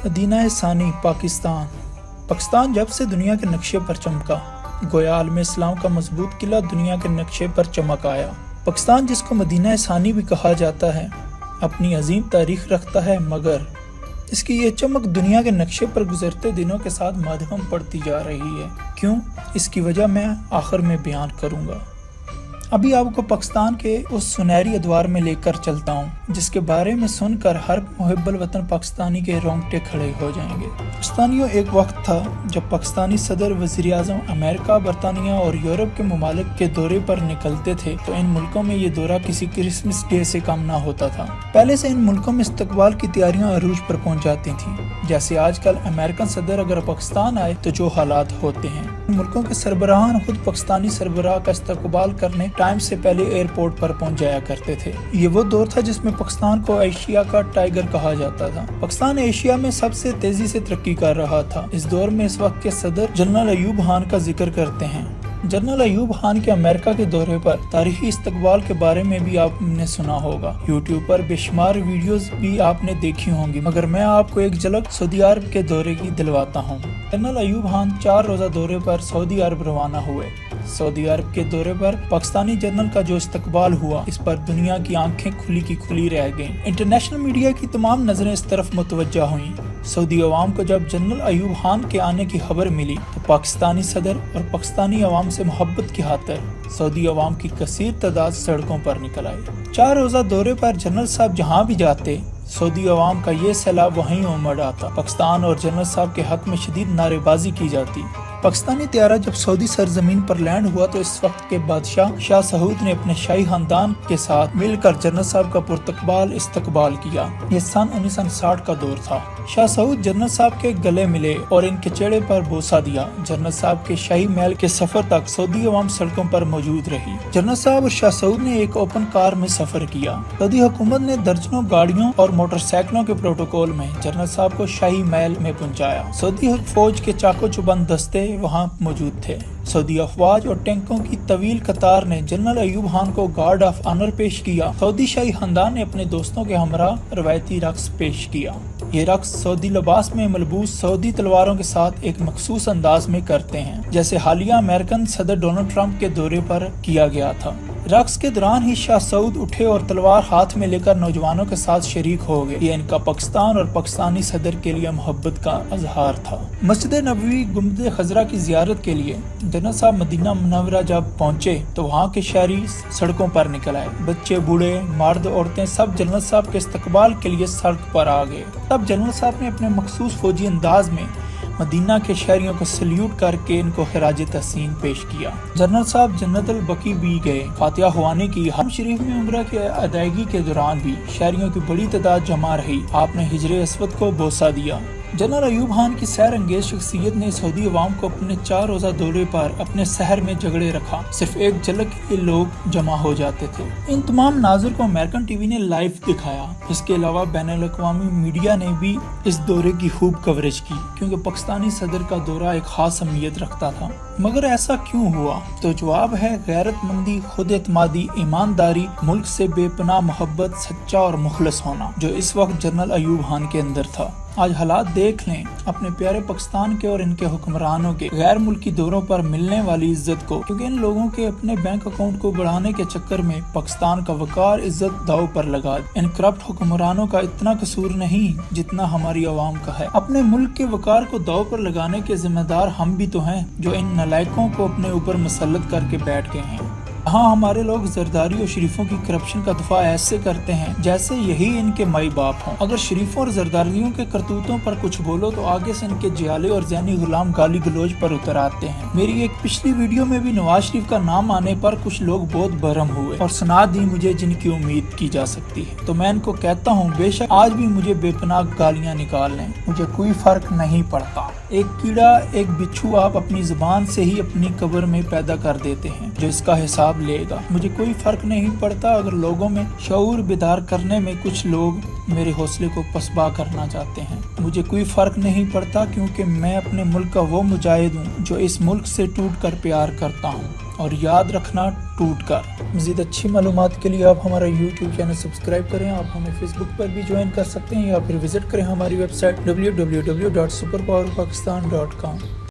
مدینہ ثانی پاکستان جب سے دنیا کے نقشے پر چمکا، گویا عالم اسلام کا مضبوط قلعہ دنیا کے نقشے پر چمک آیا۔ پاکستان جس کو مدینہ ثانی بھی کہا جاتا ہے، اپنی عظیم تاریخ رکھتا ہے، مگر اس کی یہ چمک دنیا کے نقشے پر گزرتے دنوں کے ساتھ مدھم پڑتی جا رہی ہے۔ کیوں؟ اس کی وجہ میں آخر میں بیان کروں گا۔ ابھی آپ کو پاکستان کے اس سنہری ادوار میں لے کر چلتا ہوں جس کے بارے میں سن کر ہر محب الوطن پاکستانی کے رونگٹے کھڑے ہو جائیں گے۔ پاکستانیوں، ایک وقت تھا جب پاکستانی صدر، وزیر اعظم امریکہ، برطانیہ اور یورپ کے ممالک کے دورے پر نکلتے تھے تو ان ملکوں میں یہ دورہ کسی کرسمس ڈے سے کم نہ ہوتا تھا۔ پہلے سے ان ملکوں میں استقبال کی تیاریاں عروج پر پہنچ جاتی تھیں۔ جیسے آج کل امریکن صدر اگر پاکستان آئے تو جو حالات ہوتے ہیں، ان ملکوں کے سربراہان خود پاکستانی سربراہ کا استقبال کرنے ٹائم سے پہلے ایئرپورٹ پر پہنچ جایا کرتے تھے۔ یہ وہ دور تھا جس میں پاکستان کو ایشیا کا ٹائیگر کہا جاتا تھا۔ پاکستان ایشیا میں سب سے تیزی سے ترقی کر رہا تھا۔ اس دور میں اس وقت کے صدر جنرل ایوب خان کا ذکر کرتے ہیں۔ جنرل ایوب خان کے امریکہ کے دورے پر تاریخی استقبال کے بارے میں بھی آپ نے سنا ہوگا۔ یوٹیوب پر بے شمار ویڈیوز بھی آپ نے دیکھی ہوں گی، مگر میں آپ کو ایک جھلک سعودی عرب کے دورے کی دلواتا ہوں۔ جنرل ایوب خان 4 روزہ دورے پر سعودی عرب روانہ ہوئے۔ سعودی عرب کے دورے پر پاکستانی جنرل کا جو استقبال ہوا، اس پر دنیا کی آنکھیں کھلی کی کھلی رہ گئیں۔ انٹرنیشنل میڈیا کی تمام نظریں اس طرف متوجہ ہوئیں۔ سعودی عوام کو جب جنرل ایوب خان کے آنے کی خبر ملی تو پاکستانی صدر اور پاکستانی عوام سے محبت کی خاطر سعودی عوام کی کثیر تعداد سڑکوں پر نکل آئی۔ 4 روزہ دورے پر جنرل صاحب جہاں بھی جاتے، سعودی عوام کا یہ سیلاب وہیں امڑ آتا۔ پاکستان اور جنرل صاحب کے حق میں شدید نعرے بازی کی جاتی۔ پاکستانی طیارہ جب سعودی سرزمین پر لینڈ ہوا تو اس وقت کے بادشاہ شاہ سعود نے اپنے شاہی خاندان کے ساتھ مل کر جنرل صاحب کا پرتقبال استقبال کیا۔ یہ سن 1960 کا دور تھا۔ شاہ سعود جنرل صاحب کے گلے ملے اور ان کے چہرے پر بوسہ دیا۔ جنرل صاحب کے شاہی محل کے سفر تک سعودی عوام سڑکوں پر موجود رہی۔ جنرل صاحب اور شاہ سعود نے ایک اوپن کار میں سفر کیا۔ سعودی حکومت نے درجنوں گاڑیوں اور موٹر سائیکلوں کے پروٹوکول میں جنرل صاحب کو شاہی محل میں پہنچایا۔ سعودی فوج کے چاقو چوبند دستے وہاں موجود تھے۔ سعودی افواج اور ٹینکوں کی طویل قطار نے جنرل ایوب خان کو گارڈ آف آنر پیش کیا۔ سعودی شاہی خاندان نے اپنے دوستوں کے ہمراہ روایتی رقص پیش کیا۔ یہ رقص سعودی لباس میں ملبوس سعودی تلواروں کے ساتھ ایک مخصوص انداز میں کرتے ہیں، جیسے حالیہ امریکن صدر ڈونلڈ ٹرمپ کے دورے پر کیا گیا تھا۔ رقص کے دوران ہی شاہ سعود اٹھے اور تلوار ہاتھ میں لے کر نوجوانوں کے ساتھ شریک ہو گئے۔ یہ ان کا پاکستان اور پاکستانی صدر کے لیے محبت کا اظہار تھا۔ مسجد نبوی، گنبد خضرا کی زیارت کے لیے جنرل صاحب مدینہ منورہ جب پہنچے تو وہاں کے شہری سڑکوں پر نکل آئے۔ بچے، بوڑھے، مرد، عورتیں سب جنرل صاحب کے استقبال کے لیے سڑک پر آ گئے۔ تب جنرل صاحب نے اپنے مخصوص فوجی انداز میں مدینہ کے شہریوں کو سلیوٹ کر کے ان کو خراج تحسین پیش کیا۔ جنرل صاحب جنت البقیع بھی گئے۔ فاتحہ خوانی کی۔ حرم شریف میں عمرہ کی ادائیگی کے دوران بھی شہریوں کی بڑی تعداد جمع رہی۔ آپ نے حجر اسود کو بوسہ دیا۔ جنرل ایوب خان کی سیر انگیز شخصیت نے سعودی عوام کو اپنے 4 روزہ دورے پر اپنے شہر میں جھگڑے رکھا۔ صرف ایک جھلک کے لیے لوگ جمع ہو جاتے تھے۔ ان تمام مناظر کو امریکن ٹی وی نے لائیو دکھایا۔ اس کے علاوہ بین الاقوامی میڈیا نے بھی اس دورے کی خوب کوریج کی، کیونکہ پاکستانی صدر کا دورہ ایک خاص اہمیت رکھتا تھا۔ مگر ایسا کیوں ہوا؟ تو جواب ہے غیرت مندی، خود اعتمادی، ایمانداری، ملک سے بے پناہ محبت، سچا اور مخلص ہونا، جو اس وقت جنرل ایوب خان کے اندر تھا۔ آج حالات دیکھ لیں اپنے پیارے پاکستان کے اور ان کے حکمرانوں کے غیر ملکی دوروں پر ملنے والی عزت کو، کیونکہ ان لوگوں کے اپنے بینک اکاؤنٹ کو بڑھانے کے چکر میں پاکستان کا وقار، عزت داؤ پر لگا۔ ان کرپٹ حکمرانوں کا اتنا قصور نہیں جتنا ہماری عوام کا ہے۔ اپنے ملک کے وقار کو داؤ پر لگانے کے ذمہ دار ہم بھی تو ہیں، جو ان نالائقوں کو اپنے اوپر مسلط کر کے بیٹھ گئے ہیں۔ ہاں، ہمارے لوگ زرداری اور شریفوں کی کرپشن کا دفاع ایسے کرتے ہیں جیسے یہی ان کے مائی باپ ہوں۔ اگر شریفوں اور زرداریوں کے کرتوتوں پر کچھ بولو تو آگے سے ان کے جیالے اور ذہنی غلام گالی گلوچ پر اتر آتے ہیں۔ میری ایک پچھلی ویڈیو میں بھی نواز شریف کا نام آنے پر کچھ لوگ بہت برہم ہوئے اور سنا دی مجھے جن کی امید کی جا سکتی ہے۔ تو میں ان کو کہتا ہوں، بے شک آج بھی مجھے بے پناہ گالیاں نکال لیں، مجھے کوئی فرق نہیں پڑتا۔ ایک کیڑا، ایک بچھو آپ اپنی زبان سے ہی اپنی قبر میں پیدا کر دیتے ہیں، جو اس کا حساب لے گا۔ مجھے کوئی فرق نہیں پڑتا اگر لوگوں میں شعور بیدار کرنے میں کچھ لوگ میرے حوصلے کو پسپا کرنا چاہتے ہیں۔ مجھے کوئی فرق نہیں پڑتا، کیونکہ میں اپنے ملک کا وہ مجاہد ہوں جو اس ملک سے ٹوٹ کر پیار کرتا ہوں اور یاد رکھنا ٹوٹ کر۔ مزید اچھی معلومات کے لیے آپ ہمارا YouTube چینل سبسکرائب کریں۔ آپ ہمیں فیس بک پر بھی جوائن کر سکتے ہیں یا پھر وزٹ کریں ہماری ویب سائٹ www.superpowerpakistan.com۔